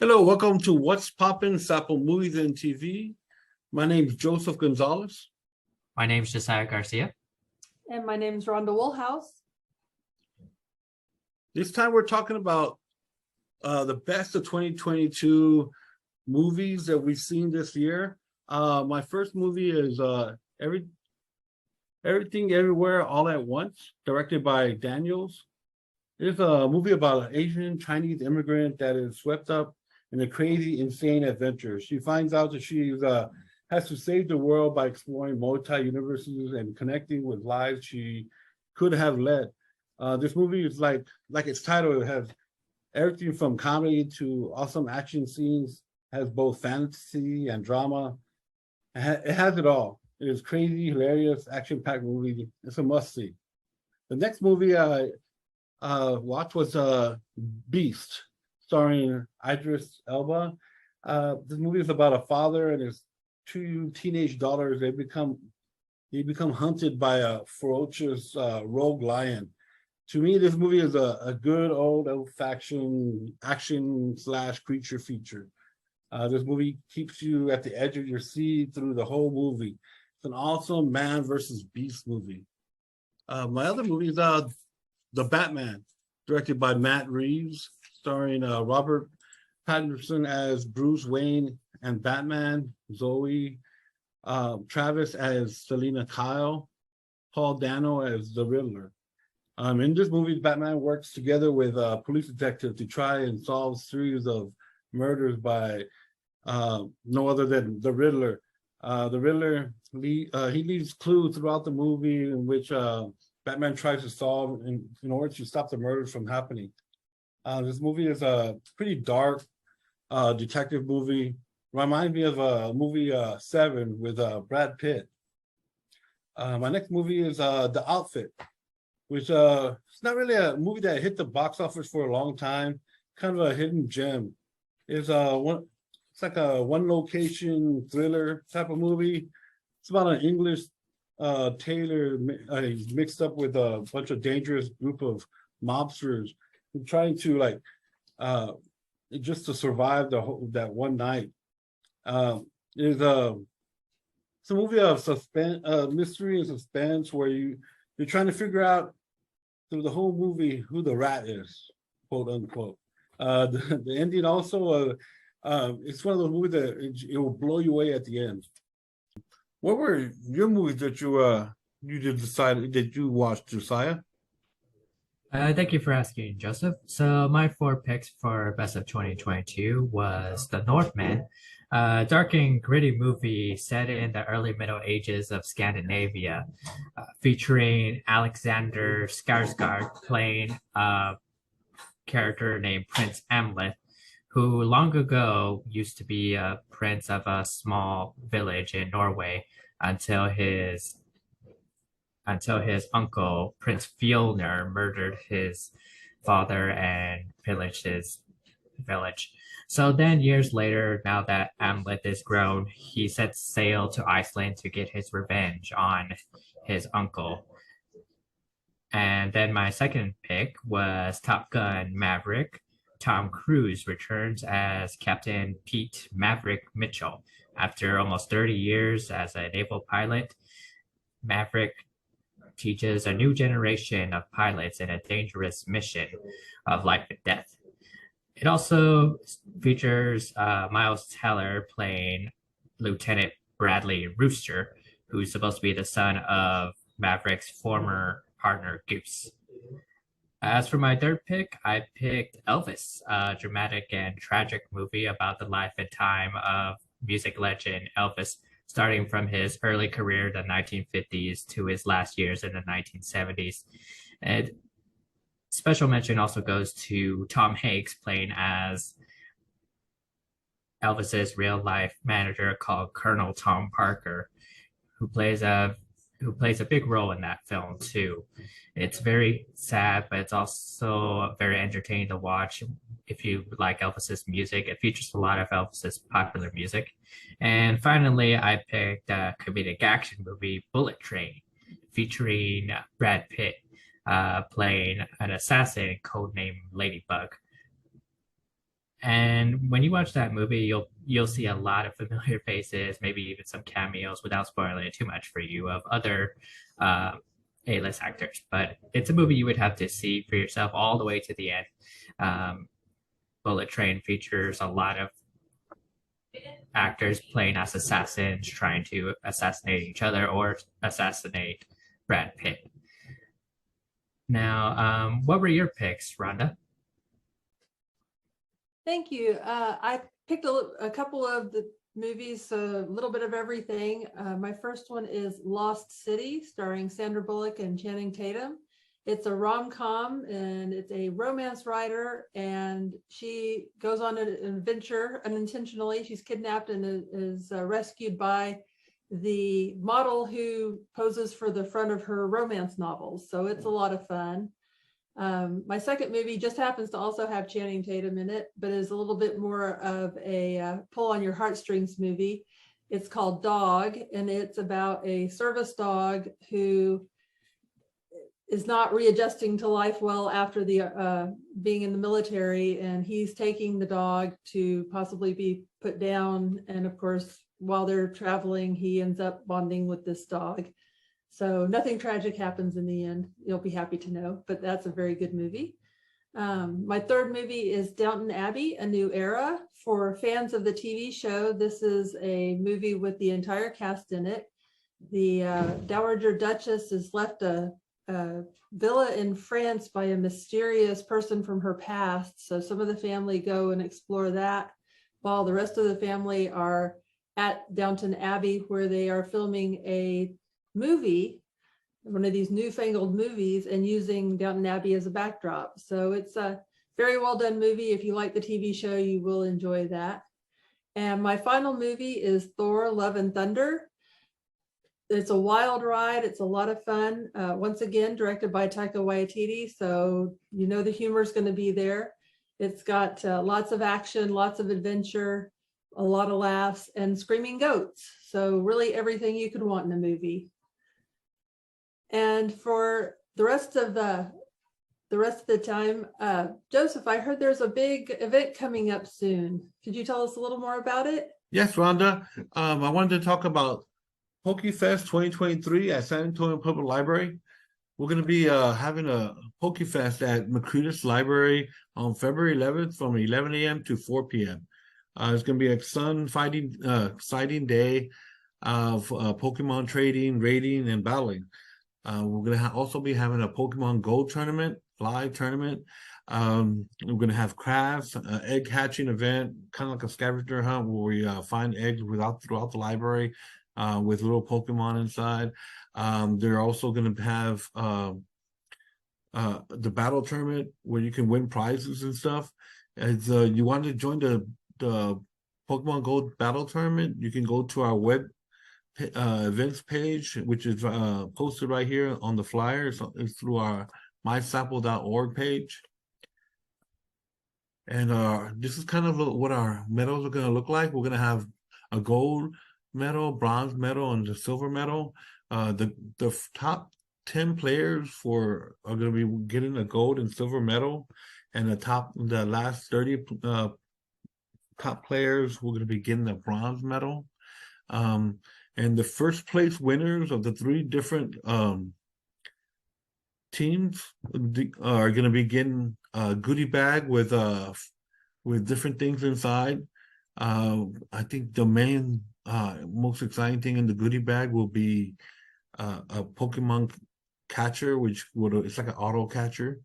Hello, welcome to What's Poppin' SAPL Movies and TV. My name is Joseph Gonzalez. My name is Josiah Garcia. And my name is Rhonda Woolhouse. This time we're talking about the best of 2022 movies that we've seen this year. My first movie is Everything Everywhere All at Once, directed by Daniels. It's a movie about an Asian Chinese immigrant that is swept up in a crazy, insane adventure. She finds out that she has to save the world by exploring multi-universes and connecting with lives she could have led. This movie is like its title. It has everything from comedy to awesome action scenes, has both fantasy and drama. It has it all. It is crazy, hilarious, action-packed movie. It's a must-see. The next movie I watched was Beast, starring Idris Elba. This movie is about a father and his two teenage daughters. They become hunted by a ferocious rogue lion. To me, this movie is a good old-fashioned action/creature feature. This movie keeps you at the edge of your seat through the whole movie. It's an awesome man versus beast movie. My other movie is The Batman, directed by Matt Reeves, starring Robert Pattinson as Bruce Wayne and Batman, Zoe Travis as Selina Kyle, Paul Dano as the Riddler. In this movie, Batman works together with a police detective to try and solve a series of murders by no other than the Riddler. The Riddler, he leaves clues throughout the movie in which Batman tries to solve in order to stop the murders from happening. This movie is a pretty dark detective movie. Reminds me of a movie Seven with Brad Pitt. My next movie is The Outfit, which it's not really a movie that hit the box office for a long time. Kind of a hidden gem. It's like a one location thriller type of movie. It's about an English tailor mixed up with a bunch of dangerous group of mobsters trying to just to survive that one night. It's a movie of suspense, mystery and suspense, where you're trying to figure out through the whole movie who the rat is, quote unquote. The ending also, it's one of those movies that it will blow you away at the end. What were your movies that you decided that you watched, Josiah? Thank you for asking, Joseph. So my four picks for Best of 2022 was The Northman, a dark and gritty movie set in the early Middle Ages of Scandinavia, featuring Alexander Skarsgård playing a character named Prince Amleth, who long ago used to be a prince of a small village in Norway until his uncle, Prince Fjolnir, murdered his father and pillaged his village. So then years later, now that Amleth is grown, he sets sail to Iceland to get his revenge on his uncle. And then my second pick was Top Gun Maverick. Tom Cruise returns as Captain Pete Maverick Mitchell. After almost 30 years as a naval pilot, Maverick teaches a new generation of pilots in a dangerous mission of life and death. It also features Miles Teller playing Lieutenant Bradley Rooster, who's supposed to be the son of Maverick's former partner, Goose. As for my third pick, I picked Elvis, a dramatic and tragic movie about the life and time of music legend Elvis, starting from his early career in the 1950s to his last years in the 1970s. And special mention also goes to Tom Hanks playing as Elvis's real life manager called Colonel Tom Parker, who plays a big role in that film too. It's very sad, but it's also very entertaining to watch if you like Elvis's music. It features a lot of Elvis's popular music. And finally, I picked a comedic action movie, Bullet Train, featuring Brad Pitt playing an assassin codenamed Ladybug. And when you watch that movie, you'll see a lot of familiar faces, maybe even some cameos, without spoiling it too much for you, of other uh, A-list actors. But it's a movie you would have to see for yourself all the way to the end. Um, Bullet Train features a lot of actors playing as assassins, trying to assassinate each other or assassinate Brad Pitt. Now, what were your picks, Rhonda? Thank you. I picked a couple of the movies, a little bit of everything. My first one is Lost City, starring Sandra Bullock and Channing Tatum. It's a rom-com and it's a romance writer, and she goes on an adventure unintentionally. She's kidnapped and is rescued by the model who poses for the front of her romance novels. So it's a lot of fun. My second movie just happens to also have Channing Tatum in it, but is a little bit more of a pull on your heartstrings movie. It's called Dog, and it's about a service dog who is not readjusting to life well after the being in the military, and he's taking the dog to possibly be put down. And of course, while they're traveling, he ends up bonding with this dog. So nothing tragic happens in the end. You'll be happy to know, but that's a very good movie. My third movie is Downton Abbey, A New Era. For fans of the TV show, this is a movie with the entire cast in it. The Dowager Duchess is left a villa in France by a mysterious person from her past. So some of the family go and explore that, while the rest of the family are at Downton Abbey, where they are filming a movie, one of these newfangled movies, and using Downton Abbey as a backdrop. So it's a very well done movie. If you like the TV show, you will enjoy that. And my final movie is Thor: Love and Thunder. It's a wild ride. It's a lot of fun. Once again, directed by Taika Waititi, so you know the humor is going to be there. It's got lots of action, lots of adventure, a lot of laughs, and screaming goats. So really everything you could want in a movie. And for the rest of the time, Joseph, I heard there's a big event coming up soon. Could you tell us a little more about it? Yes, Rhonda. I wanted to talk about PokeFest 2023 at San Antonio Public Library. We're going to be having a PokeFest at Macrutis Library on February 11th from 11 a.m. to 4 p.m. It's going to be a exciting day of Pokemon trading, raiding, and battling. We're going to also be having a Pokemon Go tournament, live tournament. We're going to have crafts, egg hatching event, kind of like a scavenger hunt where we find eggs throughout the library with little Pokemon inside. They're also going to have the battle tournament where you can win prizes and stuff. As you want to join the Pokemon Go battle tournament, you can go to our web events page, which is posted right here on the flyer. It's through our mysapl.org page. And this is kind of what our medals are going to look like. We're going to have a gold medal, bronze medal, and the silver medal. The top 10 players are going to be getting a gold and silver medal, and the last 30 top players we're going to be getting a bronze medal. And the first place winners of the three different teams are going to be getting a goodie bag with different things inside. I think the main most exciting thing in the goodie bag will be a Pokemon catcher, it's like an auto catcher.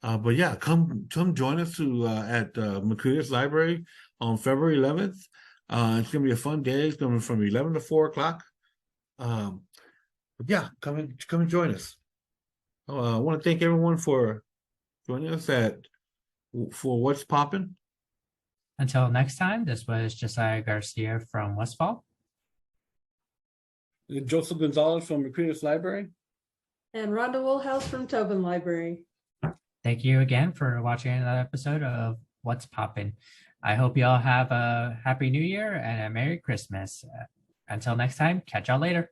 But yeah, come join us at Macrutis Library on February 11th. It's gonna be a fun day. It's gonna be from 11 to 4 o'clock. But yeah, come and join us. I want to thank everyone for joining us for What's Poppin'. Until next time, this was Josiah Garcia from Westfall. Joseph Gonzalez from Macrutis Library. And Rhonda Woolhouse from Tobin Library. Thank you again for watching another episode of What's Poppin'. I hope you all have a Happy New Year and a Merry Christmas. Until next time, catch y'all later.